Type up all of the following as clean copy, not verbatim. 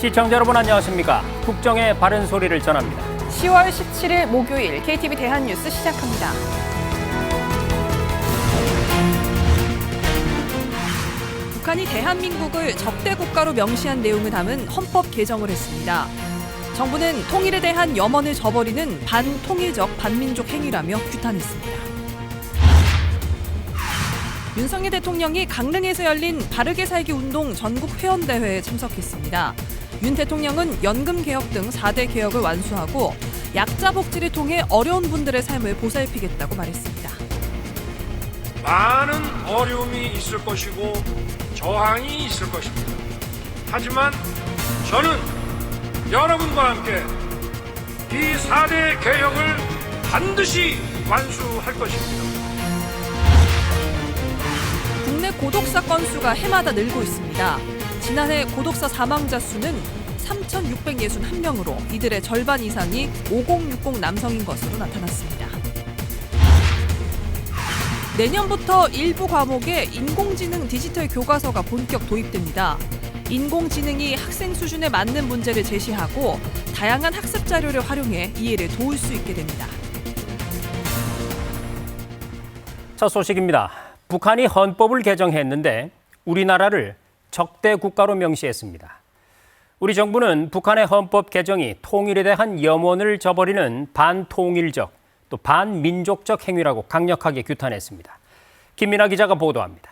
시청자 여러분 안녕하십니까? 국정의 바른 소리를 전합니다. 10월 17일 목요일 KTV 대한뉴스 시작합니다. 북한이 대한민국을 적대 국가로 명시한 내용을 담은 헌법 개정을 했습니다. 정부는 통일에 대한 염원을 저버리는 반통일적 반민족 행위라며 규탄했습니다. 윤석열 대통령이 강릉에서 열린 바르게 살기 운동 전국 회원대회에 참석했습니다. 윤 대통령은 연금 개혁 등 4대 개혁을 완수하고 약자 복지를 통해 어려운 분들의 삶을 보살피겠다고 말했습니다. 많은 어려움이 있을 것이고 저항이 있을 것입니다. 하지만 저는 여러분과 함께 이 4대 개혁을 반드시 완수할 것입니다. 국내 고독사 건수가 해마다 늘고 있습니다. 지난해 고독사 사망자 수는 3,661명으로 이들의 절반 이상이 5060 남성인 것으로 나타났습니다. 내년부터 일부 과목에 인공지능 디지털 교과서가 본격 도입됩니다. 인공지능이 학생 수준에 맞는 문제를 제시하고 다양한 학습 자료를 활용해 이해를 도울 수 있게 됩니다. 첫 소식입니다. 북한이 헌법을 개정했는데 우리나라를 적대 국가로 명시했습니다. 우리 정부는 북한의 헌법 개정이 통일에 대한 염원을 저버리는 반통일적 또 반민족적 행위라고 강력하게 규탄했습니다. 김민아 기자가 보도합니다.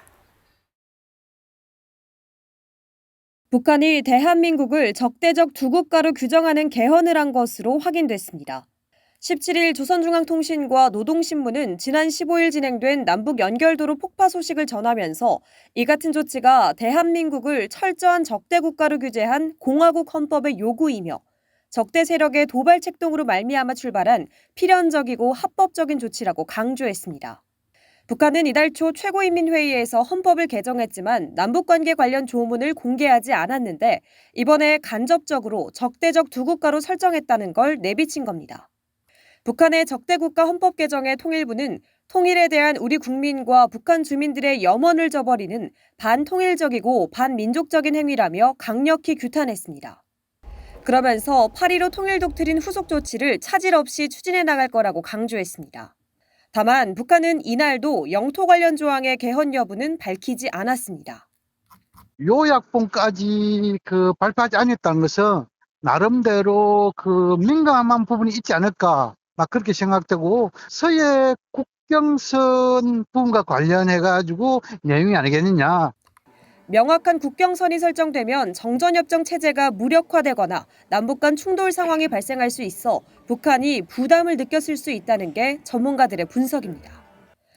북한이 대한민국을 적대적 두 국가로 규정하는 개헌을 한 것으로 확인됐습니다. 17일 조선중앙통신과 노동신문은 지난 15일 진행된 남북 연결도로 폭파 소식을 전하면서 이 같은 조치가 대한민국을 철저한 적대 국가로 규제한 공화국 헌법의 요구이며 적대 세력의 도발 책동으로 말미암아 출발한 필연적이고 합법적인 조치라고 강조했습니다. 북한은 이달 초 최고인민회의에서 헌법을 개정했지만 남북관계 관련 조문을 공개하지 않았는데 이번에 간접적으로 적대적 두 국가로 설정했다는 걸 내비친 겁니다. 북한의 적대국가 헌법 개정의 통일부는 통일에 대한 우리 국민과 북한 주민들의 염원을 저버리는 반통일적이고 반민족적인 행위라며 강력히 규탄했습니다. 그러면서 8.15 통일 독트린 후속 조치를 차질 없이 추진해 나갈 거라고 강조했습니다. 다만 북한은 이날도 영토 관련 조항의 개헌 여부는 밝히지 않았습니다. 요약본까지 발표하지 않았다는 것은 나름대로 민감한 부분이 있지 않을까 막 그렇게 생각되고 서해 국경선 부분과 관련해가지고 내용이 아니겠느냐. 명확한 국경선이 설정되면 정전협정 체제가 무력화되거나 남북 간 충돌 상황이 발생할 수 있어 북한이 부담을 느꼈을 수 있다는 게 전문가들의 분석입니다.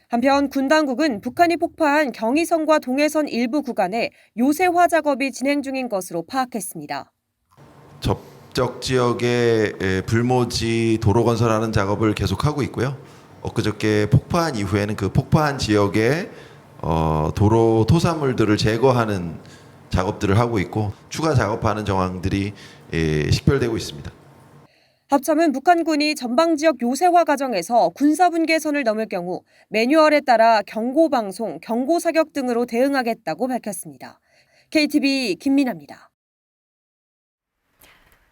한편 군 당국은 북한이 폭파한 경의선과 동해선 일부 구간에 요새화 작업이 진행 중인 것으로 파악했습니다. 접적 지역에 불모지 도로 건설하는 작업을 계속하고 있고요. 엊그저께 폭파한 이후에는 그 폭파한 지역에 도로 토사물들을 제거하는 작업들을 하고 있고 추가 작업하는 정황들이 식별되고 있습니다. 합참은 북한군이 전방지역 요새화 과정에서 군사분계선을 넘을 경우 매뉴얼에 따라 경고방송, 경고사격 등으로 대응하겠다고 밝혔습니다. KTV 김민아입니다.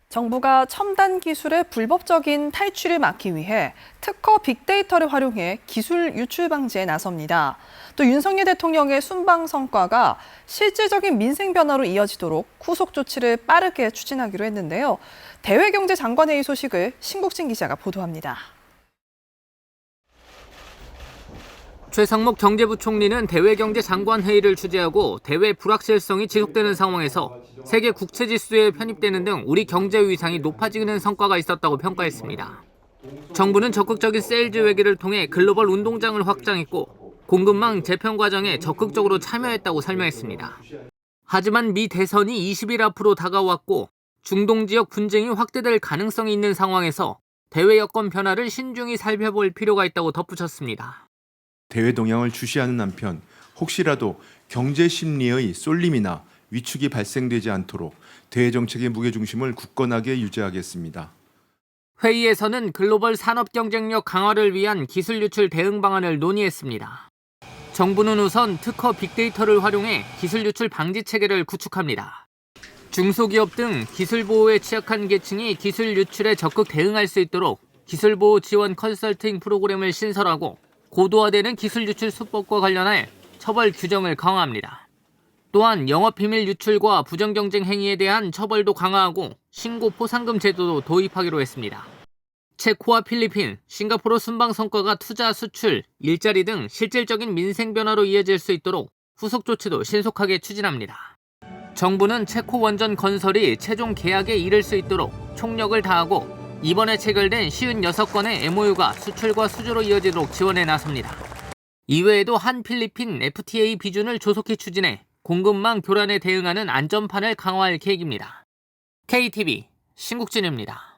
정부가 첨단 기술의 불법적인 탈취를 막기 위해 특허 빅데이터를 활용해 기술 유출 방지에 나섭니다. 또 윤석열 대통령의 순방 성과가 실질적인 민생 변화로 이어지도록 후속 조치를 빠르게 추진하기로 했는데요. 대외경제장관회의 소식을 신국진 기자가 보도합니다. 최상목 경제부총리는 대외경제장관회의를 주재하고 대외 불확실성이 지속되는 상황에서 세계 국채지수에 편입되는 등 우리 경제 위상이 높아지는 성과가 있었다고 평가했습니다. 정부는 적극적인 세일즈 외교를 통해 글로벌 운동장을 확장했고 공급망 재편 과정에 적극적으로 참여했다고 설명했습니다. 하지만 미 대선이 20일 앞으로 다가왔고 중동 지역 분쟁이 확대될 가능성이 있는 상황에서 대외 여건 변화를 신중히 살펴볼 필요가 있다고 덧붙였습니다. 대외 동향을 주시하는 한편 혹시라도 경제 심리의 쏠림이나 위축이 발생되지 않도록 대외 정책의 무게중심을 굳건하게 유지하겠습니다. 회의에서는 글로벌 산업 경쟁력 강화를 위한 기술 유출 대응 방안을 논의했습니다. 정부는 우선 특허 빅데이터를 활용해 기술 유출 방지 체계를 구축합니다. 중소기업 등 기술 보호에 취약한 계층이 기술 유출에 적극 대응할 수 있도록 기술보호 지원 컨설팅 프로그램을 신설하고 고도화되는 기술 유출 수법과 관련해 처벌 규정을 강화합니다. 또한 영업비밀 유출과 부정경쟁 행위에 대한 처벌도 강화하고 신고 포상금 제도도 도입하기로 했습니다. 체코와 필리핀, 싱가포르 순방 성과가 투자, 수출, 일자리 등 실질적인 민생 변화로 이어질 수 있도록 후속 조치도 신속하게 추진합니다. 정부는 체코 원전 건설이 최종 계약에 이를 수 있도록 총력을 다하고 이번에 체결된 56건의 MOU가 수출과 수주로 이어지도록 지원에 나섭니다. 이외에도 한 필리핀 FTA 비준을 조속히 추진해 공급망 교란에 대응하는 안전판을 강화할 계획입니다. KTV 신국진입니다.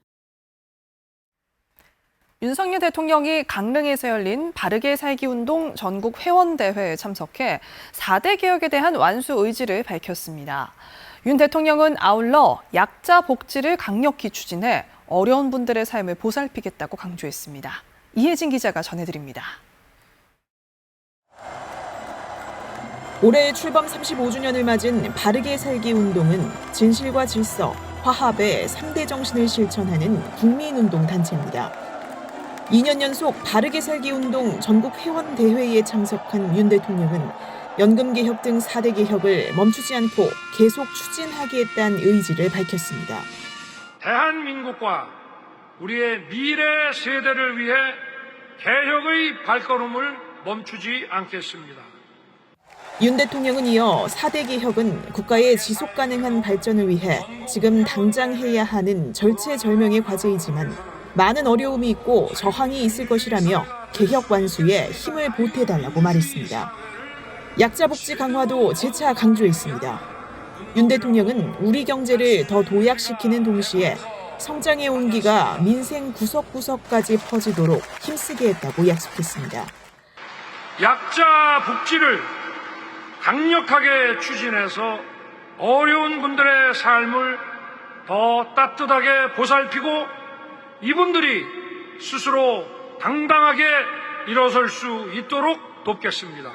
윤석열 대통령이 강릉에서 열린 바르게 살기 운동 전국 회원대회에 참석해 4대 개혁에 대한 완수 의지를 밝혔습니다. 윤 대통령은 아울러 약자 복지를 강력히 추진해 어려운 분들의 삶을 보살피겠다고 강조했습니다. 이혜진 기자가 전해드립니다. 올해 출범 35주년을 맞은 바르게 살기 운동은 진실과 질서, 화합의 3대 정신을 실천하는 국민운동 단체입니다. 2년 연속 바르게 살기 운동 전국 회원 대회에 참석한 윤 대통령은 연금 개혁 등 4대 개혁을 멈추지 않고 계속 추진하겠다는 의지를 밝혔습니다. 대한민국과 우리의 미래 세대를 위해 개혁의 발걸음을 멈추지 않겠습니다. 윤 대통령은 이어 4대 개혁은 국가의 지속 가능한 발전을 위해 지금 당장 해야 하는 절체절명의 과제이지만 많은 어려움이 있고 저항이 있을 것이라며 개혁 완수에 힘을 보태달라고 말했습니다. 약자 복지 강화도 재차 강조했습니다. 윤 대통령은 우리 경제를 더 도약시키는 동시에 성장의 온기가 민생 구석구석까지 퍼지도록 힘쓰겠다고 약속했습니다. 약자 복지를 강력하게 추진해서 어려운 분들의 삶을 더 따뜻하게 보살피고 이분들이 스스로 당당하게 일어설 수 있도록 돕겠습니다.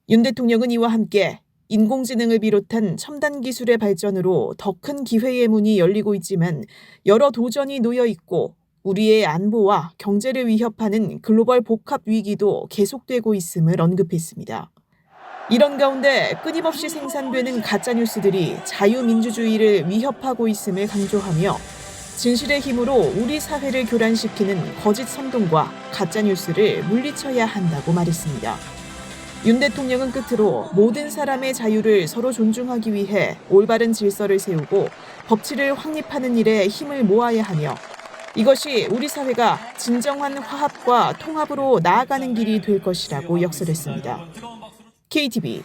윤 대통령은 이와 함께 인공지능을 비롯한 첨단 기술의 발전으로 더 큰 기회의 문이 열리고 있지만 여러 도전이 놓여 있고 우리의 안보와 경제를 위협하는 글로벌 복합 위기도 계속되고 있음을 언급했습니다. 이런 가운데 끊임없이 생산되는 가짜뉴스들이 자유민주주의를 위협하고 있음을 강조하며 진실의 힘으로 우리 사회를 교란시키는 거짓 선동과 가짜뉴스를 물리쳐야 한다고 말했습니다. 윤 대통령은 끝으로 모든 사람의 자유를 서로 존중하기 위해 올바른 질서를 세우고 법치를 확립하는 일에 힘을 모아야 하며 이것이 우리 사회가 진정한 화합과 통합으로 나아가는 길이 될 것이라고 역설했습니다. KTV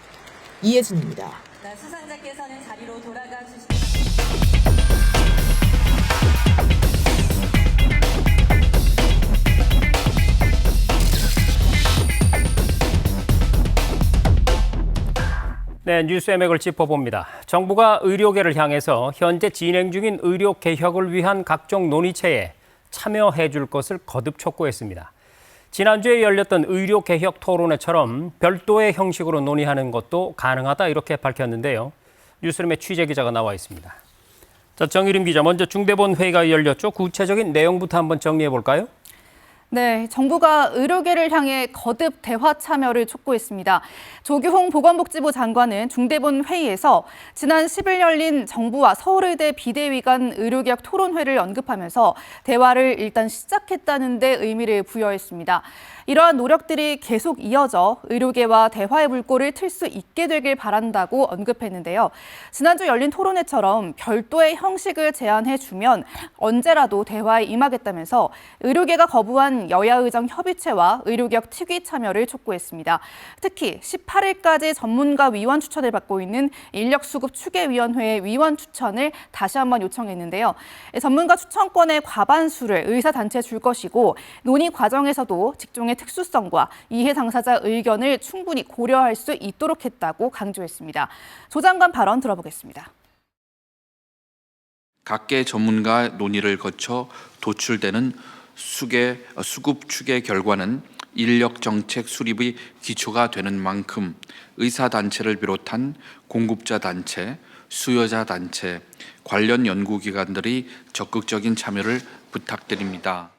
이혜진입니다. 수상자께서는 자리로 돌아가 주시기 네, 뉴스의 맥을 짚어봅니다. 정부가 의료계를 향해서 현재 진행 중인 의료 개혁을 위한 각종 논의체에 참여해 줄 것을 거듭 촉구했습니다. 지난주에 열렸던 의료 개혁 토론회처럼 별도의 형식으로 논의하는 것도 가능하다 이렇게 밝혔는데요. 뉴스룸의 취재 기자가 나와 있습니다. 자, 정일임 기자, 먼저 중대본 회의가 열렸죠. 구체적인 내용부터 한번 정리해 볼까요? 네, 정부가 의료계를 향해 거듭 대화 참여를 촉구했습니다. 조규홍 보건복지부 장관은 중대본 회의에서 지난 10일 열린 정부와 서울의대 비대위 간 의료개혁 토론회를 언급하면서 대화를 일단 시작했다는 데 의미를 부여했습니다. 이러한 노력들이 계속 이어져 의료계와 대화의 물꼬를 틀 수 있게 되길 바란다고 언급했는데요. 지난주 열린 토론회처럼 별도의 형식을 제안해주면 언제라도 대화에 임하겠다면서 의료계가 거부한 여야의정 협의체와 의료개혁 특위 참여를 촉구했습니다. 특히 18일까지 전문가 위원 추천을 받고 있는 인력수급 추계위원회의 위원 추천을 다시 한번 요청했는데요. 전문가 추천권의 과반수를 의사단체에 줄 것이고 논의 과정에서도 직종의 특수성과 이해 당사자 의견을 충분히 고려할 수 있도록 했다고 강조했습니다. 조 장관 발언 들어보겠습니다. 각계 전문가 논의를 거쳐 도출되는 수급 추계 결과는 인력정책 수립의 기초가 되는 만큼 의사단체를 비롯한 공급자 단체, 수요자 단체, 관련 연구기관들이 적극적인 참여를 부탁드립니다.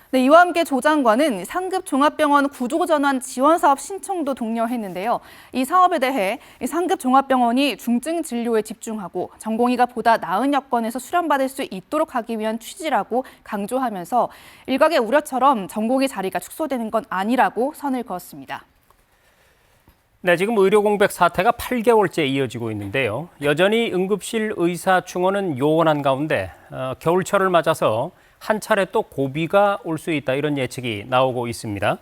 네, 이와 함께 조 장관은 상급 종합병원 구조전환 지원사업 신청도 독려했는데요. 이 사업에 대해 상급 종합병원이 중증 진료에 집중하고 전공의가 보다 나은 여건에서 수련받을 수 있도록 하기 위한 취지라고 강조하면서 일각의 우려처럼 전공의 자리가 축소되는 건 아니라고 선을 그었습니다. 네, 지금 의료 공백 사태가 8개월째 이어지고 있는데요. 여전히 응급실 의사 충원은 요원한 가운데 겨울철을 맞아서 한 차례 또 고비가 올 수 있다, 이런 예측이 나오고 있습니다.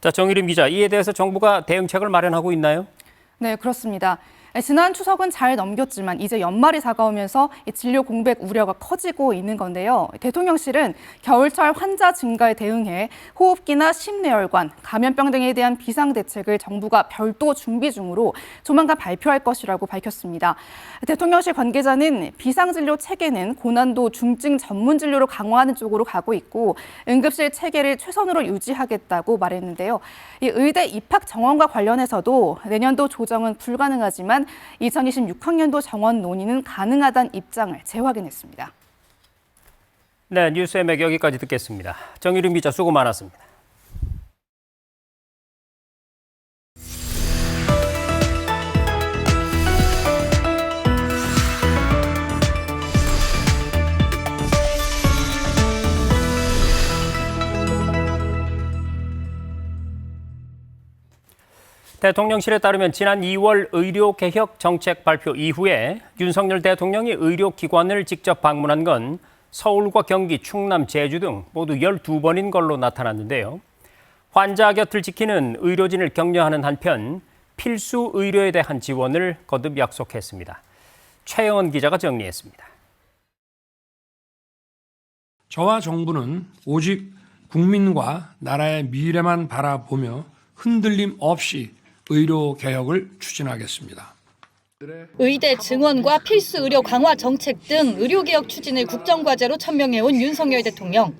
자, 정유림 기자, 이에 대해서 정부가 대응책을 마련하고 있나요? 네, 그렇습니다. 지난 추석은 잘 넘겼지만 이제 연말이 다가오면서 진료 공백 우려가 커지고 있는 건데요. 대통령실은 겨울철 환자 증가에 대응해 호흡기나 심내혈관, 감염병 등에 대한 비상대책을 정부가 별도 준비 중으로 조만간 발표할 것이라고 밝혔습니다. 대통령실 관계자는 비상진료 체계는 고난도 중증 전문진료로 강화하는 쪽으로 가고 있고 응급실 체계를 최선으로 유지하겠다고 말했는데요. 이 의대 입학 정원과 관련해서도 내년도 조정은 불가능하지만 2026학년도 정원 논의는 가능하다는 입장을 재확인했습니다. 네, 뉴스 MX 여기까지 듣겠습니다. 정유림 기자, 수고 많았습니다. 대통령실에 따르면 지난 2월 의료개혁 정책 발표 이후에 윤석열 대통령이 의료기관을 직접 방문한 건 서울과 경기, 충남, 제주 등 모두 12번인 걸로 나타났는데요. 환자 곁을 지키는 의료진을 격려하는 한편 필수 의료에 대한 지원을 거듭 약속했습니다. 최영은 기자가 정리했습니다. 저와 정부는 오직 국민과 나라의 미래만 바라보며 흔들림 없이 의료 개혁을 추진하겠습니다. 의대 증원과 필수 의료 강화 정책 등 의료 개혁 추진을 국정과제로 천명해온 윤석열 대통령.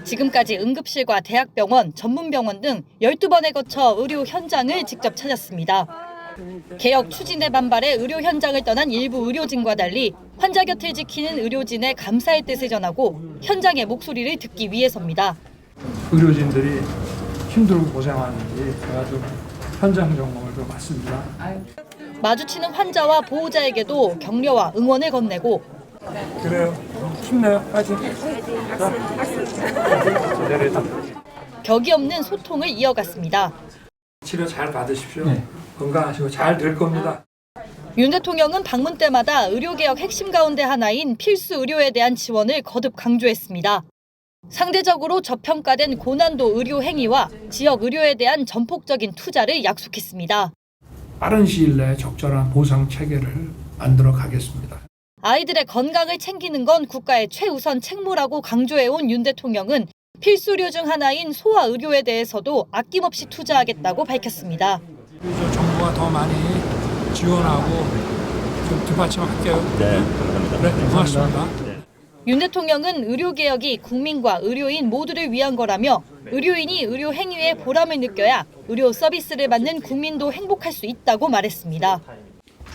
지금까지 응급실과 대학병원, 전문병원 등 12번에 거쳐 의료 현장을 직접 찾았습니다. 개혁 추진에 반발해 의료 현장을 떠난 일부 의료진과 달리 환자 곁을 지키는 의료진의 감사의 뜻을 전하고 현장의 목소리를 듣기 위해서입니다. 의료진들이 힘들고 고생하는지 제가 좀 현장 점검을 좀 받습니다. 마주치는 환자와 보호자에게도 격려와 응원을 건네고 그래요. 힘내요. 파이팅. 격이 없는 소통을 이어갔습니다. 치료 잘 받으십시오. 건강하시고 잘 될 겁니다. 윤 대통령은 방문 때마다 의료개혁 핵심 가운데 하나인 필수 의료에 대한 지원을 거듭 강조했습니다. 상대적으로 저평가된 고난도 의료 행위와 지역 의료에 대한 전폭적인 투자를 약속했습니다. 빠른 시일 내에 적절한 보상 체계를 만들어 가겠습니다. 아이들의 건강을 챙기는 건 국가의 최우선 책무라고 강조해온 윤 대통령은 필수 의료 중 하나인 소아 의료에 대해서도 아낌없이 투자하겠다고 밝혔습니다. 정부가 더 많이 지원하고 좀 뒷받침할게요. 네, 고맙습니다. 윤 대통령은 의료개혁이 국민과 의료인 모두를 위한 거라며 의료인이 의료 행위에 보람을 느껴야 의료 서비스를 받는 국민도 행복할 수 있다고 말했습니다.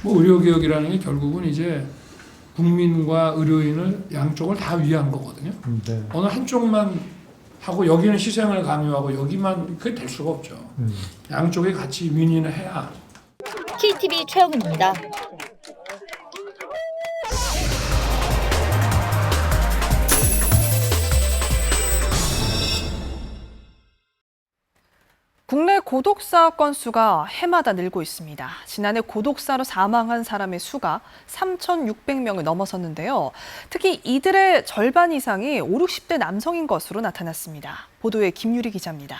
의료개혁이라는 게 결국은 이제 국민과 의료인을 양쪽을 다 위한 거거든요. 네. 어느 한쪽만 하고 여기는 희생을 강요하고 여기만 그게 될 수가 없죠. 양쪽이 같이 윈윈을 해야. KTV 최영은입니다. 국내 고독사 건수가 해마다 늘고 있습니다. 지난해 고독사로 사망한 사람의 수가 3,600명을 넘어섰는데요. 특히 이들의 절반 이상이 5, 60대 남성인 것으로 나타났습니다. 보도에 김유리 기자입니다.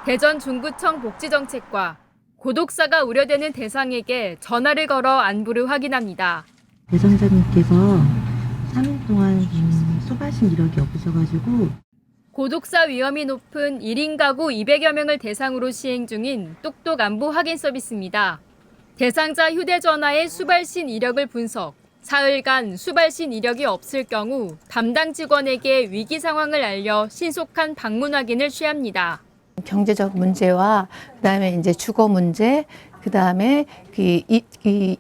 대전 중구청 복지정책과 고독사가 우려되는 대상에게 전화를 걸어 안부를 확인합니다. 대상자님께서 3일 동안 소발신 이력이 없으셔가지고 고독사 위험이 높은 1인 가구 200여 명을 대상으로 시행 중인 똑똑 안부 확인 서비스입니다. 대상자 휴대전화의 수발신 이력을 분석, 사흘간 수발신 이력이 없을 경우 담당 직원에게 위기 상황을 알려 신속한 방문 확인을 취합니다. 경제적 문제와 그다음에 이제 주거 문제, 그다음에 이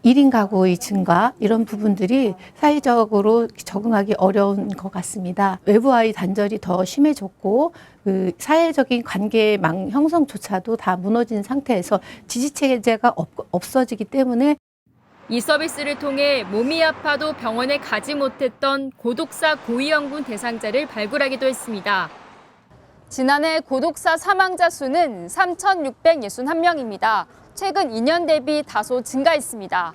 1인 가구의 증가 이런 부분들이 사회적으로 적응하기 어려운 것 같습니다. 외부와의 단절이 더 심해졌고 그 사회적인 관계망 형성조차도 다 무너진 상태에서 지지체제가 없어지기 때문에 이 서비스를 통해 몸이 아파도 병원에 가지 못했던 고독사 고위험군 대상자를 발굴하기도 했습니다. 지난해 고독사 사망자 수는 3,661명입니다. 최근 2년 대비 다소 증가했습니다.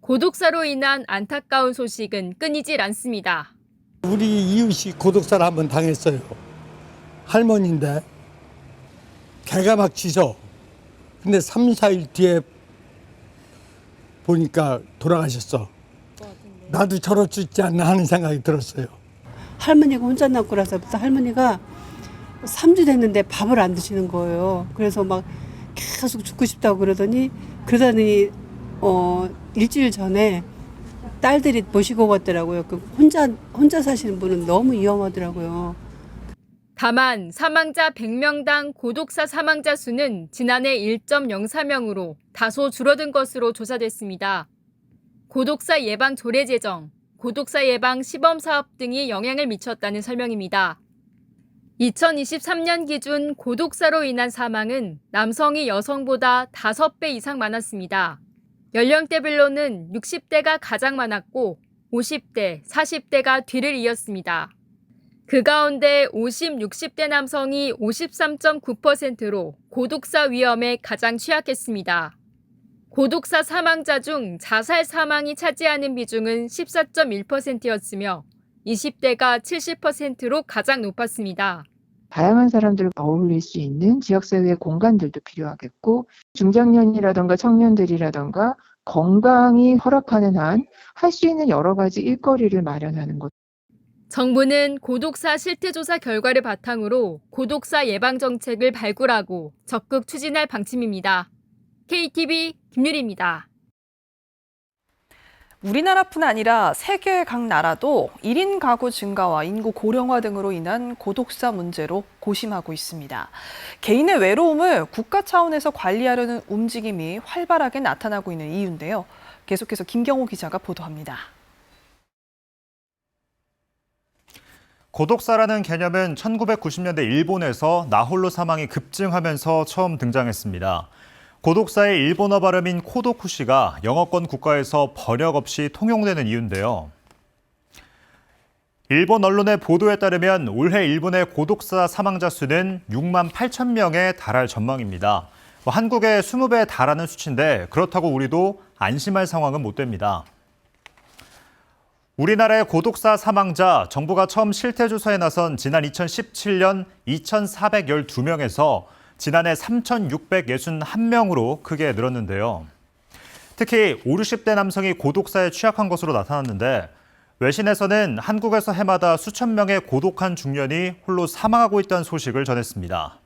고독사로 인한 안타까운 소식은 끊이질 않습니다. 우리 이웃이 고독사를 한번 당했어요. 할머니인데 개가 막 짖어. 근데 3, 4일 뒤에 보니까 돌아가셨어. 나도 저럴 수 있지 않나 하는 생각이 들었어요. 할머니가 혼자 낳고 나서부터 할머니가 3주 됐는데 밥을 안 드시는 거예요. 그래서 막 계속 죽고 싶다고 그러더니 일주일 전에 딸들이 모시고 갔더라고요. 혼자 사시는 분은 너무 위험하더라고요. 다만 사망자 100명당 고독사 사망자 수는 지난해 1.04명으로 다소 줄어든 것으로 조사됐습니다. 고독사 예방 조례 제정, 고독사 예방 시범 사업 등이 영향을 미쳤다는 설명입니다. 2023년 기준 고독사로 인한 사망은 남성이 여성보다 5배 이상 많았습니다. 연령대별로는 60대가 가장 많았고 50대, 40대가 뒤를 이었습니다. 그 가운데 50, 60대 남성이 53.9%로 고독사 위험에 가장 취약했습니다. 고독사 사망자 중 자살 사망이 차지하는 비중은 14.1%였으며 20대가 70%로 가장 높았습니다. 다양한 사람들과 어울릴 수 있는 지역사회의 공간들도 필요하겠고 중장년이라든가 청년들이라든가 건강이 허락하는 한 할 수 있는 여러 가지 일거리를 마련하는 것. 정부는 고독사 실태조사 결과를 바탕으로 고독사 예방 정책을 발굴하고 적극 추진할 방침입니다. KTV 김유리입니다. 우리나라뿐 아니라 세계 각 나라도 1인 가구 증가와 인구 고령화 등으로 인한 고독사 문제로 고심하고 있습니다. 개인의 외로움을 국가 차원에서 관리하려는 움직임이 활발하게 나타나고 있는 이유인데요. 계속해서 김경호 기자가 보도합니다. 고독사라는 개념은 1990년대 일본에서 나홀로 사망이 급증하면서 처음 등장했습니다. 고독사의 일본어 발음인 코도쿠시가 영어권 국가에서 번역 없이 통용되는 이유인데요. 일본 언론의 보도에 따르면 올해 일본의 고독사 사망자 수는 6만 8천 명에 달할 전망입니다. 한국의 20배에 달하는 수치인데 그렇다고 우리도 안심할 상황은 못 됩니다. 우리나라의 고독사 사망자, 정부가 처음 실태조사에 나선 지난 2017년 2,412명에서 지난해 3,661명으로 크게 늘었는데요. 특히 5, 60대 남성이 고독사에 취약한 것으로 나타났는데 외신에서는 한국에서 해마다 수천 명의 고독한 중년이 홀로 사망하고 있다는 소식을 전했습니다.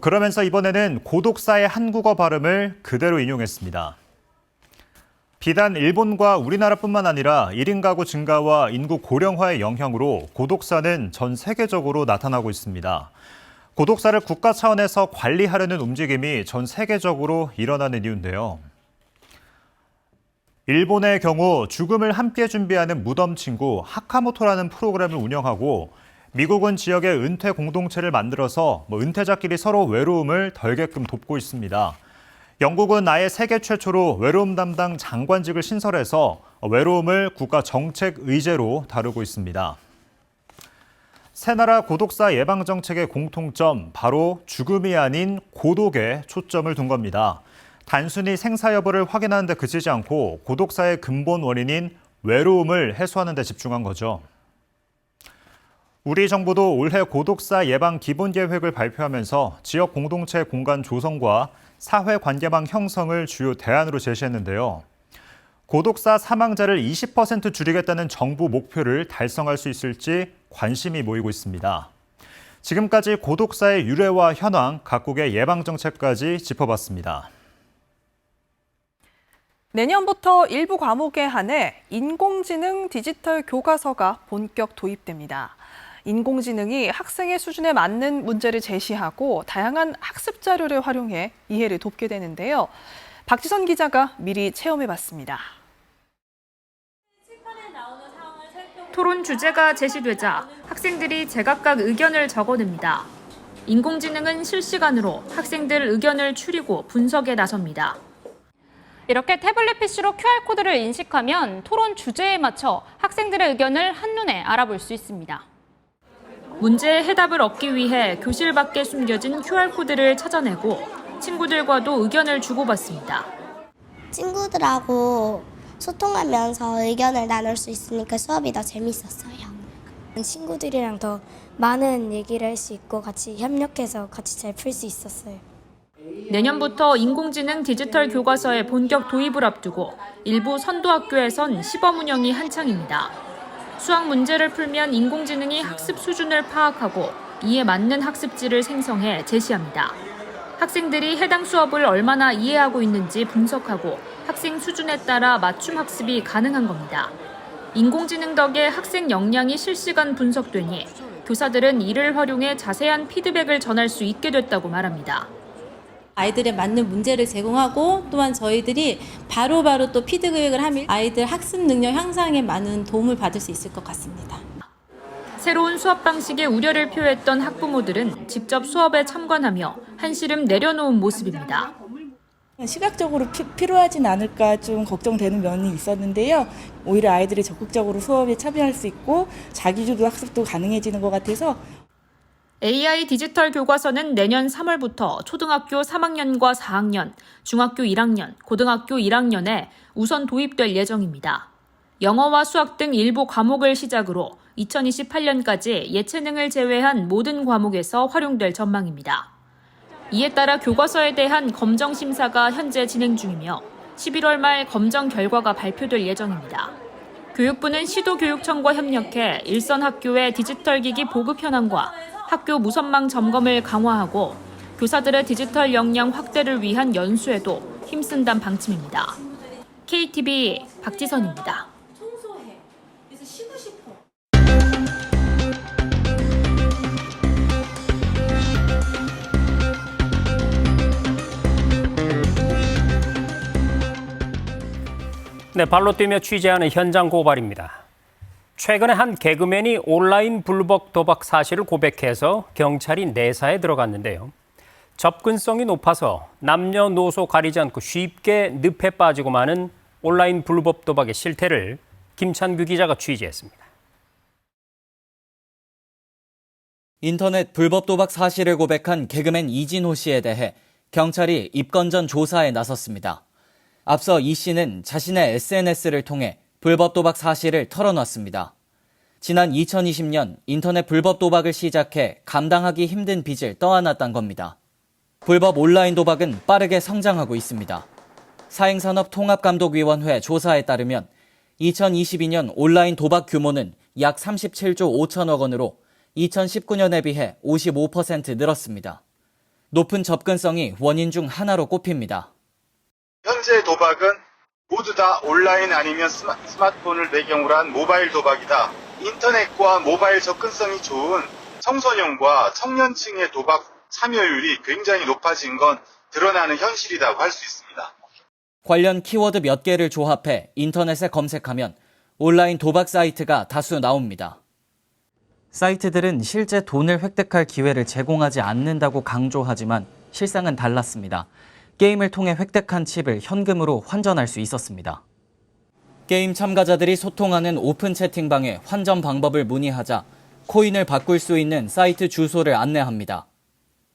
그러면서 이번에는 고독사의 한국어 발음을 그대로 인용했습니다. 비단 일본과 우리나라뿐만 아니라 1인 가구 증가와 인구 고령화의 영향으로 고독사는 전 세계적으로 나타나고 있습니다. 고독사를 국가 차원에서 관리하려는 움직임이 전 세계적으로 일어나는 이유인데요. 일본의 경우 죽음을 함께 준비하는 무덤 친구 하카모토라는 프로그램을 운영하고 미국은 지역의 은퇴 공동체를 만들어서 은퇴자끼리 서로 외로움을 덜게끔 돕고 있습니다. 영국은 아예 세계 최초로 외로움 담당 장관직을 신설해서 외로움을 국가 정책 의제로 다루고 있습니다. 세 나라 고독사 예방 정책의 공통점, 바로 죽음이 아닌 고독에 초점을 둔 겁니다. 단순히 생사 여부를 확인하는 데 그치지 않고 고독사의 근본 원인인 외로움을 해소하는 데 집중한 거죠. 우리 정부도 올해 고독사 예방 기본 계획을 발표하면서 지역 공동체 공간 조성과 사회 관계망 형성을 주요 대안으로 제시했는데요. 고독사 사망자를 20% 줄이겠다는 정부 목표를 달성할 수 있을지 관심이 모이고 있습니다. 지금까지 고독사의 유래와 현황, 각국의 예방 정책까지 짚어봤습니다. 내년부터 일부 과목에 한해 인공지능 디지털 교과서가 본격 도입됩니다. 인공지능이 학생의 수준에 맞는 문제를 제시하고 다양한 학습 자료를 활용해 이해를 돕게 되는데요. 박지선 기자가 미리 체험해봤습니다. 토론 주제가 제시되자 학생들이 제각각 의견을 적어냅니다. 인공지능은 실시간으로 학생들 의견을 추리고 분석에 나섭니다. 이렇게 태블릿 PC로 QR코드를 인식하면 토론 주제에 맞춰 학생들의 의견을 한눈에 알아볼 수 있습니다. 문제의 해답을 얻기 위해 교실 밖에 숨겨진 QR코드를 찾아내고 친구들과도 의견을 주고받습니다. 친구들하고 소통하면서 의견을 나눌 수 있으니까 수업이 더 재밌었어요. 친구들이랑 더 많은 얘기를 할 수 있고 같이 협력해서 같이 잘 풀 수 있었어요. 내년부터 인공지능 디지털 교과서의 본격 도입을 앞두고 일부 선도학교에선 시범 운영이 한창입니다. 수학 문제를 풀면 인공지능이 학습 수준을 파악하고 이에 맞는 학습지를 생성해 제시합니다. 학생들이 해당 수업을 얼마나 이해하고 있는지 분석하고 학생 수준에 따라 맞춤 학습이 가능한 겁니다. 인공지능 덕에 학생 역량이 실시간 분석되니 교사들은 이를 활용해 자세한 피드백을 전할 수 있게 됐다고 말합니다. 아이들에 맞는 문제를 제공하고 또한 저희들이 바로바로 또 피드백을 하면 아이들 학습 능력 향상에 많은 도움을 받을 수 있을 것 같습니다. 새로운 수업 방식에 우려를 표했던 학부모들은 직접 수업에 참관하며 한시름 내려놓은 모습입니다. 시각적으로 필요하진 않을까 좀 걱정되는 면이 있었는데요. 오히려 아이들이 적극적으로 수업에 참여할 수 있고 자기주도 학습도 가능해지는 것 같아서 AI 디지털 교과서는 내년 3월부터 초등학교 3학년과 4학년, 중학교 1학년, 고등학교 1학년에 우선 도입될 예정입니다. 영어와 수학 등 일부 과목을 시작으로 2028년까지 예체능을 제외한 모든 과목에서 활용될 전망입니다. 이에 따라 교과서에 대한 검정 심사가 현재 진행 중이며 11월 말 검정 결과가 발표될 예정입니다. 교육부는 시도교육청과 협력해 일선 학교의 디지털 기기 보급 현황과 학교 무선망 점검을 강화하고 교사들의 디지털 역량 확대를 위한 연수에도 힘쓴다는 방침입니다. KTV 박지선입니다. 네, 발로 뛰며 취재하는 현장 고발입니다. 최근에 한 개그맨이 온라인 불법 도박 사실을 고백해서 경찰이 내사에 들어갔는데요. 접근성이 높아서 남녀노소 가리지 않고 쉽게 늪에 빠지고 마는 온라인 불법 도박의 실태를 김찬규 기자가 취재했습니다. 인터넷 불법 도박 사실을 고백한 개그맨 이진호 씨에 대해 경찰이 입건 전 조사에 나섰습니다. 앞서 이 씨는 자신의 SNS를 통해 불법 도박 사실을 털어놨습니다. 지난 2020년 인터넷 불법 도박을 시작해 감당하기 힘든 빚을 떠안았던 겁니다. 불법 온라인 도박은 빠르게 성장하고 있습니다. 사행산업통합감독위원회 조사에 따르면 2022년 온라인 도박 규모는 약 37조 5천억 원으로 2019년에 비해 55% 늘었습니다. 높은 접근성이 원인 중 하나로 꼽힙니다. 현재 도박은 모두 다 온라인 아니면 스마트폰을 배경으로 한 모바일 도박이다. 인터넷과 모바일 접근성이 좋은 청소년과 청년층의 도박 참여율이 굉장히 높아진 건 드러나는 현실이라고 할 수 있습니다. 관련 키워드 몇 개를 조합해 인터넷에 검색하면 온라인 도박 사이트가 다수 나옵니다. 사이트들은 실제 돈을 획득할 기회를 제공하지 않는다고 강조하지만 실상은 달랐습니다. 게임을 통해 획득한 칩을 현금으로 환전할 수 있었습니다. 게임 참가자들이 소통하는 오픈 채팅방에 환전 방법을 문의하자 코인을 바꿀 수 있는 사이트 주소를 안내합니다.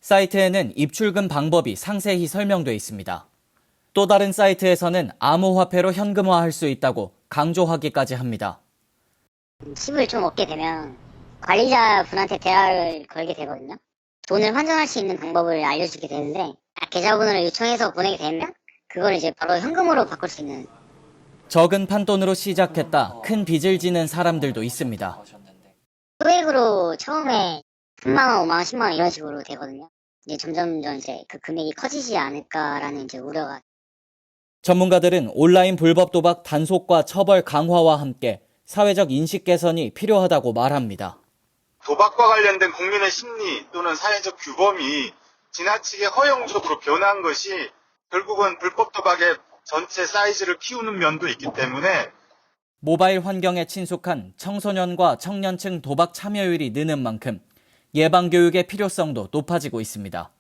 사이트에는 입출금 방법이 상세히 설명돼 있습니다. 또 다른 사이트에서는 암호화폐로 현금화할 수 있다고 강조하기까지 합니다. 칩을 좀 얻게 되면 관리자분한테 대화를 걸게 되거든요. 돈을 환전할 수 있는 방법을 알려주게 되는데 계좌번호를 요청해서 보내게 되면 그걸 이제 바로 현금으로 바꿀 수 있는. 적은 판돈으로 시작했다 큰 빚을 지는 사람들도 있습니다. 소액으로 처음에 3만 원, 5만 원, 10만 원 이런 식으로 되거든요. 이제 점점 이제 그 금액이 커지지 않을까라는 이제 우려가. 전문가들은 온라인 불법 도박 단속과 처벌 강화와 함께 사회적 인식 개선이 필요하다고 말합니다. 도박과 관련된 국민의 심리 또는 사회적 규범이 지나치게 허용적으로 변한 것이 결국은 불법 도박의 전체 사이즈를 키우는 면도 있기 때문에 모바일 환경에 친숙한 청소년과 청년층 도박 참여율이 느는 만큼 예방교육의 필요성도 높아지고 있습니다.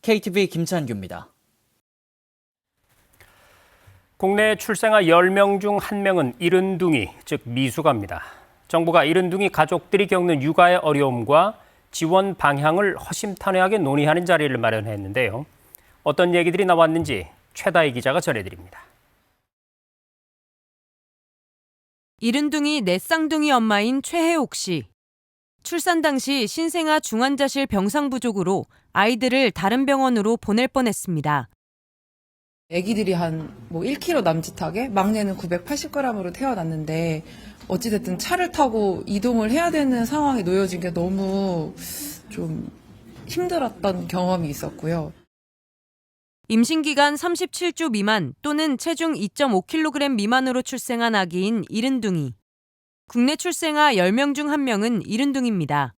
KTV 김찬규입니다. 국내 출생아 10명 중 1명은 이른둥이, 즉 미숙아입니다. 정부가 이른둥이 가족들이 겪는 육아의 어려움과 지원 방향을 허심탄회하게 논의하는 자리를 마련했는데요. 어떤 얘기들이 나왔는지 최다희 기자가 전해드립니다. 이른둥이 넷 쌍둥이 엄마인 최혜옥 씨. 출산 당시 신생아 중환자실 병상 부족으로 아이들을 다른 병원으로 보낼 뻔했습니다. 아기들이 한 1kg 남짓하게, 막내는 980g으로 태어났는데 어찌됐든 차를 타고 이동을 해야 되는 상황에 놓여진 게 너무 좀 힘들었던 경험이 있었고요. 임신 기간 37주 미만 또는 체중 2.5kg 미만으로 출생한 아기인 이른둥이. 국내 출생아 10명 중 1명은 이른둥이입니다.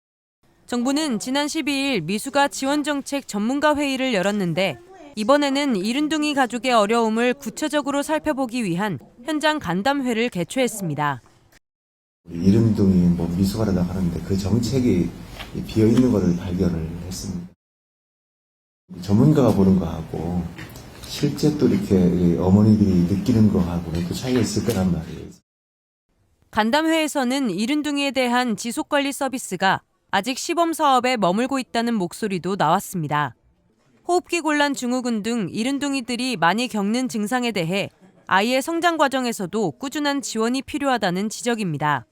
정부는 지난 12일 미숙아 지원정책 전문가 회의를 열었는데 이번에는 이른둥이 가족의 어려움을 구체적으로 살펴보기 위한 현장 간담회를 개최했습니다. 이른둥이 미숙아라고 하는데 그 정책이 비어있는 것을 발견을 했습니다. 전문가가 보는 거하고 실제 또 이렇게 어머니들이 느끼는 거하고 또 차이가 있을 거란 말이에요. 간담회에서는 이른둥이에 대한 지속관리 서비스가 아직 시범 사업에 머물고 있다는 목소리도 나왔습니다. 호흡기 곤란 증후군 등 이른둥이들이 많이 겪는 증상에 대해 아이의 성장 과정에서도 꾸준한 지원이 필요하다는 지적입니다.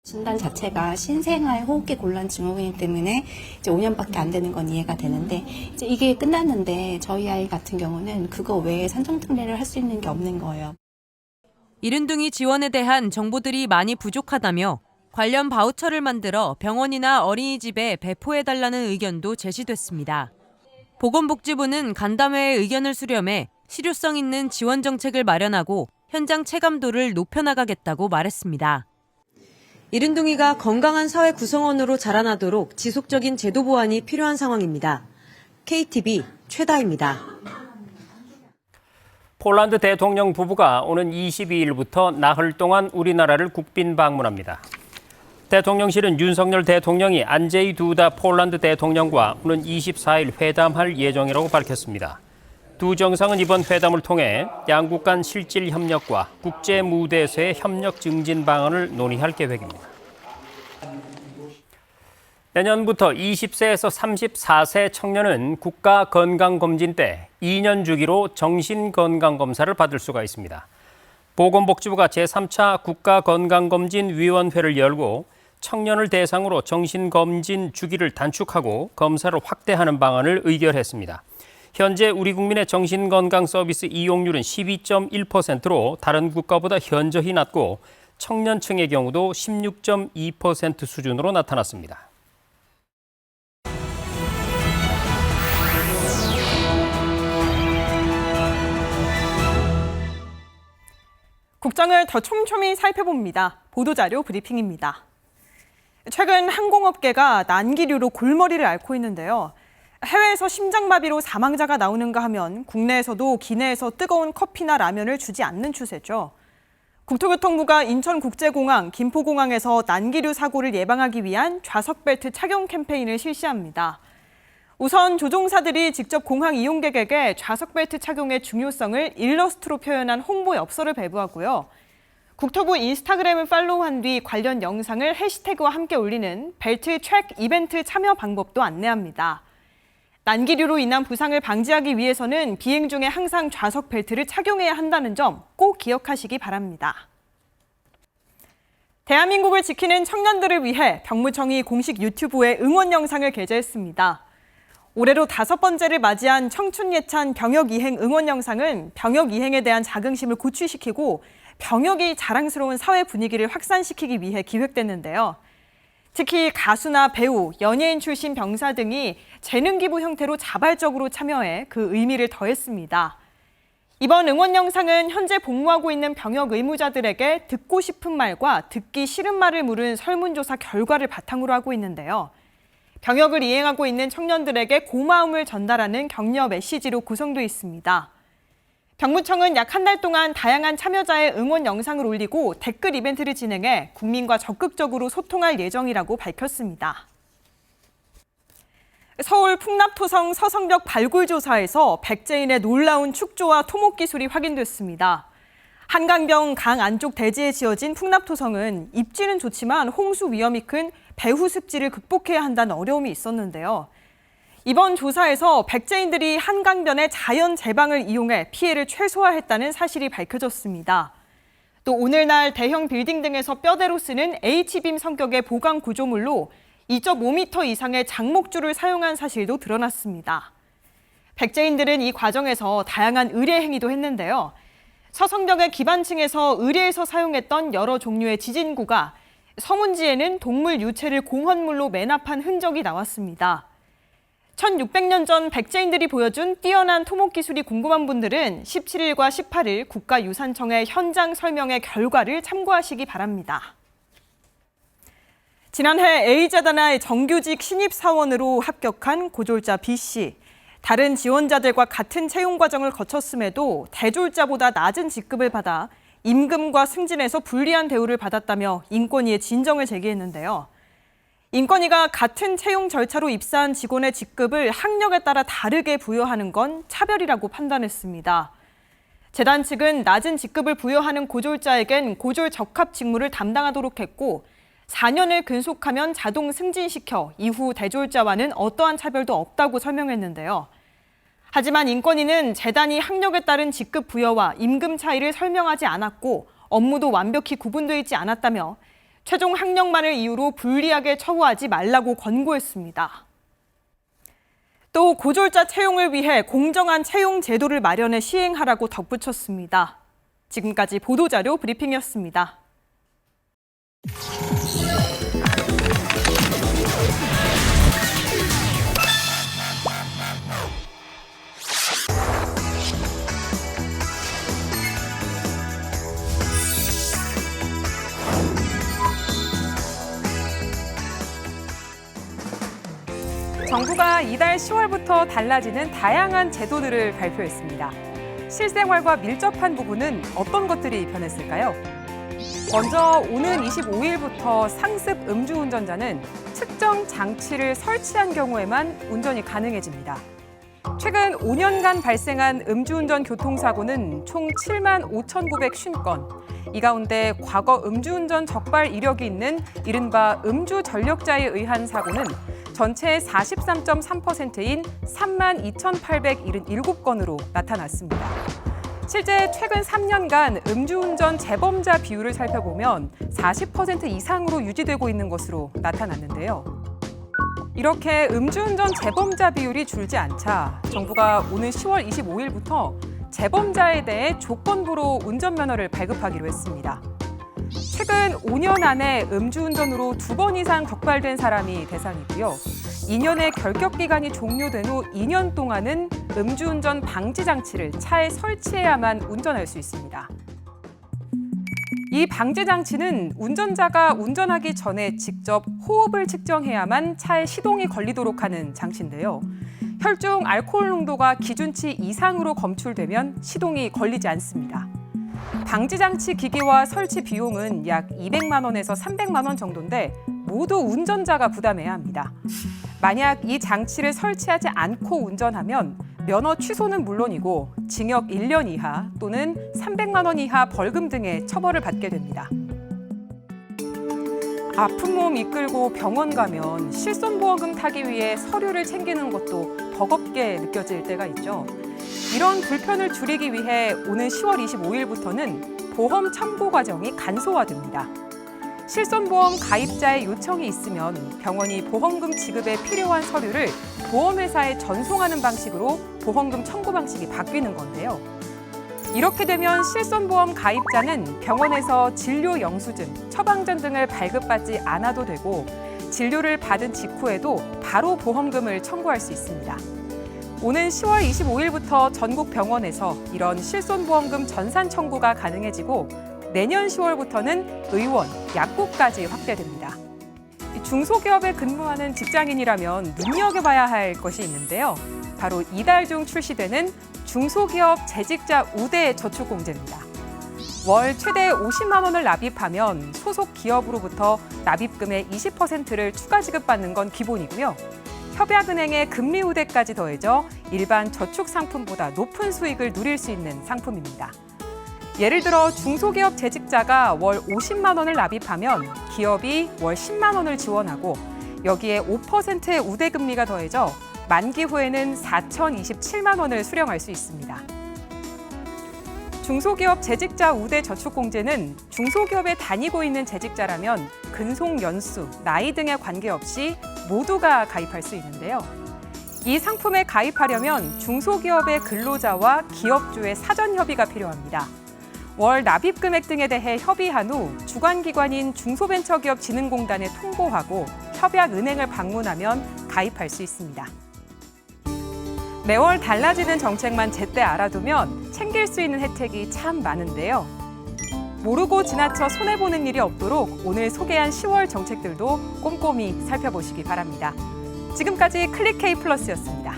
진단 자체가 신생아의 호흡기 곤란 증후군이기 때문에 이제 5년밖에 안 되는 건 이해가 되는데 이제 이게 끝났는데 저희 아이 같은 경우는 그거 외에 산정 특례를 할 수 있는 게 없는 거예요. 이른둥이 지원에 대한 정보들이 많이 부족하다며 관련 바우처를 만들어 병원이나 어린이집에 배포해달라는 의견도 제시됐습니다. 보건복지부는 간담회의 의견을 수렴해 실효성 있는 지원 정책을 마련하고 현장 체감도를 높여나가겠다고 말했습니다. 이른둥이가 건강한 사회 구성원으로 자라나도록 지속적인 제도 보완이 필요한 상황입니다. KTV 최다희입니다. 폴란드 대통령 부부가 오는 22일부터 나흘 동안 우리나라를 국빈 방문합니다. 대통령실은 윤석열 대통령이 안제이 두다 폴란드 대통령과 오는 24일 회담할 예정이라고 밝혔습니다. 두 정상은 이번 회담을 통해 양국 간 실질 협력과 국제 무대에서의 협력 증진 방안을 논의할 계획입니다. 내년부터 20세에서 34세 청년은 국가건강검진 때 2년 주기로 정신건강검사를 받을 수가 있습니다. 보건복지부가 제3차 국가건강검진위원회를 열고 청년을 대상으로 정신검진 주기를 단축하고 검사를 확대하는 방안을 의결했습니다. 현재 우리 국민의 정신건강 서비스 이용률은 12.1%로 다른 국가보다 현저히 낮고 청년층의 경우도 16.2% 수준으로 나타났습니다. 국장을 더 촘촘히 살펴봅니다. 보도자료 브리핑입니다. 최근 항공업계가 난기류로 골머리를 앓고 있는데요. 해외에서 심장마비로 사망자가 나오는가 하면 국내에서도 기내에서 뜨거운 커피나 라면을 주지 않는 추세죠. 국토교통부가 인천국제공항, 김포공항에서 난기류 사고를 예방하기 위한 좌석벨트 착용 캠페인을 실시합니다. 우선 조종사들이 직접 공항 이용객에게 좌석벨트 착용의 중요성을 일러스트로 표현한 홍보 엽서를 배부하고요. 국토부 인스타그램을 팔로우한 뒤 관련 영상을 해시태그와 함께 올리는 벨트 트랙 이벤트 참여 방법도 안내합니다. 난기류로 인한 부상을 방지하기 위해서는 비행 중에 항상 좌석 벨트를 착용해야 한다는 점 꼭 기억하시기 바랍니다. 대한민국을 지키는 청년들을 위해 병무청이 공식 유튜브에 응원 영상을 게재했습니다. 올해로 5번째를 맞이한 청춘예찬 병역이행 응원 영상은 병역이행에 대한 자긍심을 고취시키고 병역이 자랑스러운 사회 분위기를 확산시키기 위해 기획됐는데요. 특히 가수나 배우, 연예인 출신 병사 등이 재능 기부 형태로 자발적으로 참여해 그 의미를 더했습니다. 이번 응원 영상은 현재 복무하고 있는 병역 의무자들에게 듣고 싶은 말과 듣기 싫은 말을 물은 설문조사 결과를 바탕으로 하고 있는데요. 병역을 이행하고 있는 청년들에게 고마움을 전달하는 격려 메시지로 구성되어 있습니다. 병무청은 약 한 달 동안 다양한 참여자의 응원 영상을 올리고 댓글 이벤트를 진행해 국민과 적극적으로 소통할 예정이라고 밝혔습니다. 서울 풍납토성 서성벽 발굴조사에서 백제인의 놀라운 축조와 토목 기술이 확인됐습니다. 한강변 강 안쪽 대지에 지어진 풍납토성은 입지는 좋지만 홍수 위험이 큰 배후 습지를 극복해야 한다는 어려움이 있었는데요. 이번 조사에서 백제인들이 한강변의 자연 제방을 이용해 피해를 최소화했다는 사실이 밝혀졌습니다. 또 오늘날 대형 빌딩 등에서 뼈대로 쓰는 H빔 성격의 보강 구조물로 2.5m 이상의 장목줄을 사용한 사실도 드러났습니다. 백제인들은 이 과정에서 다양한 의뢰 행위도 했는데요. 서성벽의 기반층에서 의뢰에서 사용했던 여러 종류의 지진구가 서문지에는 동물 유체를 공헌물로 매납한 흔적이 나왔습니다. 1600년 전 백제인들이 보여준 뛰어난 토목 기술이 궁금한 분들은 17일과 18일 국가유산청의 현장 설명회 결과를 참고하시기 바랍니다. 지난해 A재단의 정규직 신입사원으로 합격한 고졸자 B씨. 다른 지원자들과 같은 채용 과정을 거쳤음에도 대졸자보다 낮은 직급을 받아 임금과 승진에서 불리한 대우를 받았다며 인권위에 진정을 제기했는데요. 인권위가 같은 채용 절차로 입사한 직원의 직급을 학력에 따라 다르게 부여하는 건 차별이라고 판단했습니다. 재단 측은 낮은 직급을 부여하는 고졸자에겐 고졸 적합 직무를 담당하도록 했고 4년을 근속하면 자동 승진시켜 이후 대졸자와는 어떠한 차별도 없다고 설명했는데요. 하지만 인권위는 재단이 학력에 따른 직급 부여와 임금 차이를 설명하지 않았고 업무도 완벽히 구분되어 있지 않았다며 최종 학력만을 이유로 불리하게 처우하지 말라고 권고했습니다. 또 고졸자 채용을 위해 공정한 채용 제도를 마련해 시행하라고 덧붙였습니다. 지금까지 보도자료 브리핑이었습니다. 정부가 이달 10월부터 달라지는 다양한 제도들을 발표했습니다. 실생활과 밀접한 부분은 어떤 것들이 변했을까요? 먼저 오는 25일부터 상습 음주운전자는 특정 장치를 설치한 경우에만 운전이 가능해집니다. 최근 5년간 발생한 음주운전 교통사고는 총 7만 5,950건. 이 가운데 과거 음주운전 적발 이력이 있는 이른바 음주 전력자에 의한 사고는 전체의 43.3%인 3만 2,877건으로 나타났습니다. 실제 최근 3년간 음주운전 재범자 비율을 살펴보면 40% 이상으로 유지되고 있는 것으로 나타났는데요. 이렇게 음주운전 재범자 비율이 줄지 않자 정부가 오는 10월 25일부터 재범자에 대해 조건부로 운전면허를 발급하기로 했습니다. 최근 5년 안에 음주운전으로 2번 이상 적발된 사람이 대상이고요. 2년의 결격 기간이 종료된 후 2년 동안은 음주운전 방지 장치를 차에 설치해야만 운전할 수 있습니다. 이 방지 장치는 운전자가 운전하기 전에 직접 호흡을 측정해야만 차에 시동이 걸리도록 하는 장치인데요. 혈중 알코올 농도가 기준치 이상으로 검출되면 시동이 걸리지 않습니다. 방지 장치 기기와 설치 비용은 약 200만 원에서 300만 원 정도인데 모두 운전자가 부담해야 합니다. 만약 이 장치를 설치하지 않고 운전하면 면허 취소는 물론이고 징역 1년 이하 또는 300만 원 이하 벌금 등의 처벌을 받게 됩니다. 아픈 몸 이끌고 병원 가면 실손보험금 타기 위해 서류를 챙기는 것도 버겁게 느껴질 때가 있죠. 이런 불편을 줄이기 위해 오는 10월 25일부터는 보험 첨부 과정이 간소화됩니다. 실손보험 가입자의 요청이 있으면 병원이 보험금 지급에 필요한 서류를 보험회사에 전송하는 방식으로 보험금 청구 방식이 바뀌는 건데요. 이렇게 되면 실손보험 가입자는 병원에서 진료 영수증, 처방전 등을 발급받지 않아도 되고 진료를 받은 직후에도 바로 보험금을 청구할 수 있습니다. 오는 10월 25일부터 전국 병원에서 이런 실손보험금 전산 청구가 가능해지고 내년 10월부터는 의원, 약국까지 확대됩니다. 중소기업에 근무하는 직장인이라면 눈여겨봐야 할 것이 있는데요. 바로 이달 중 출시되는 중소기업 재직자 우대 저축공제입니다. 월 최대 50만 원을 납입하면 소속 기업으로부터 납입금의 20%를 추가 지급받는 건 기본이고요. 협약은행의 금리 우대까지 더해져 일반 저축 상품보다 높은 수익을 누릴 수 있는 상품입니다. 예를 들어 중소기업 재직자가 월 50만 원을 납입하면 기업이 월 10만 원을 지원하고 여기에 5%의 우대금리가 더해져 만기 후에는 4,027만 원을 수령할 수 있습니다. 중소기업 재직자 우대 저축공제는 중소기업에 다니고 있는 재직자라면 근속 연수, 나이 등에 관계없이 모두가 가입할 수 있는데요. 이 상품에 가입하려면 중소기업의 근로자와 기업주의 사전 협의가 필요합니다. 월 납입 금액 등에 대해 협의한 후 주관기관인 중소벤처기업진흥공단에 통보하고 협약은행을 방문하면 가입할 수 있습니다. 매월 달라지는 정책만 제때 알아두면 챙길 수 있는 혜택이 참 많은데요. 모르고 지나쳐 손해보는 일이 없도록 오늘 소개한 10월 정책들도 꼼꼼히 살펴보시기 바랍니다. 지금까지 클릭K 플러스였습니다.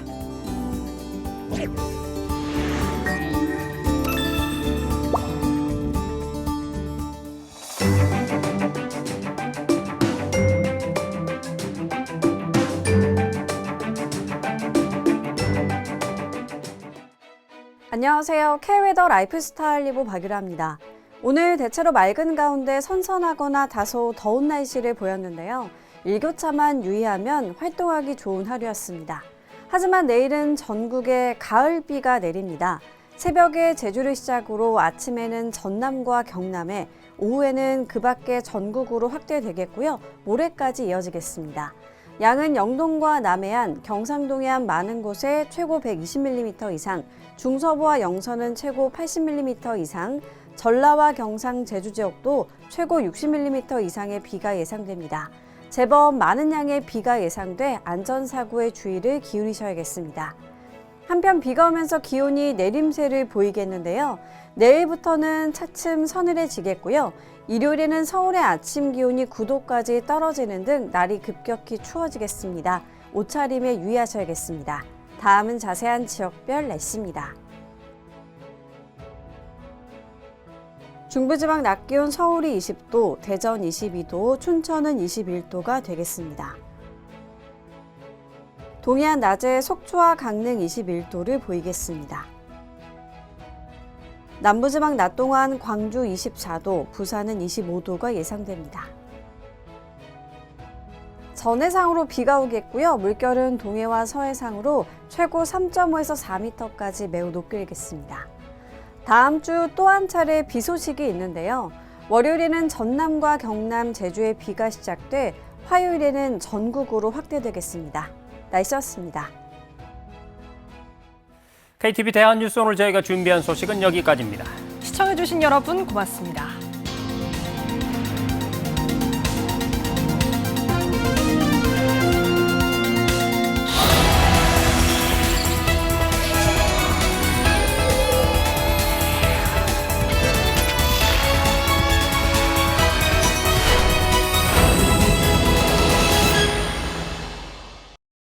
안녕하세요. K웨더 라이프스타일 리보 박유라입니다. 오늘 대체로 맑은 가운데 선선하거나 다소 더운 날씨를 보였는데요. 일교차만 유의하면 활동하기 좋은 하루였습니다. 하지만 내일은 전국에 가을비가 내립니다. 새벽에 제주를 시작으로 아침에는 전남과 경남에, 오후에는 그 밖에 전국으로 확대되겠고요. 모레까지 이어지겠습니다. 양은 영동과 남해안, 경상도 해안 많은 곳에 최고 120mm 이상, 중서부와 영서는 최고 80mm 이상, 전라와 경상, 제주 지역도 최고 60mm 이상의 비가 예상됩니다. 제법 많은 양의 비가 예상돼 안전사고에 주의를 기울이셔야겠습니다. 한편 비가 오면서 기온이 내림세를 보이겠는데요. 내일부터는 차츰 서늘해지겠고요. 일요일에는 서울의 아침 기온이 9도까지 떨어지는 등 날이 급격히 추워지겠습니다. 옷차림에 유의하셔야겠습니다. 다음은 자세한 지역별 날씨입니다. 중부지방 낮 기온 서울이 20도, 대전 22도, 춘천은 21도가 되겠습니다. 동해안 낮에 속초와 강릉 21도를 보이겠습니다. 남부지방 낮 동안 광주 24도, 부산은 25도가 예상됩니다. 전해상으로 비가 오겠고요. 물결은 동해와 서해상으로 최고 3.5에서 4m까지 매우 높겠습니다. 다음 주 또 한 차례 비 소식이 있는데요. 월요일에는 전남과 경남, 제주에 비가 시작돼 화요일에는 전국으로 확대되겠습니다. 날씨였습니다. KTV 대한뉴스 오늘 저희가 준비한 소식은 여기까지입니다. 시청해주신 여러분 고맙습니다.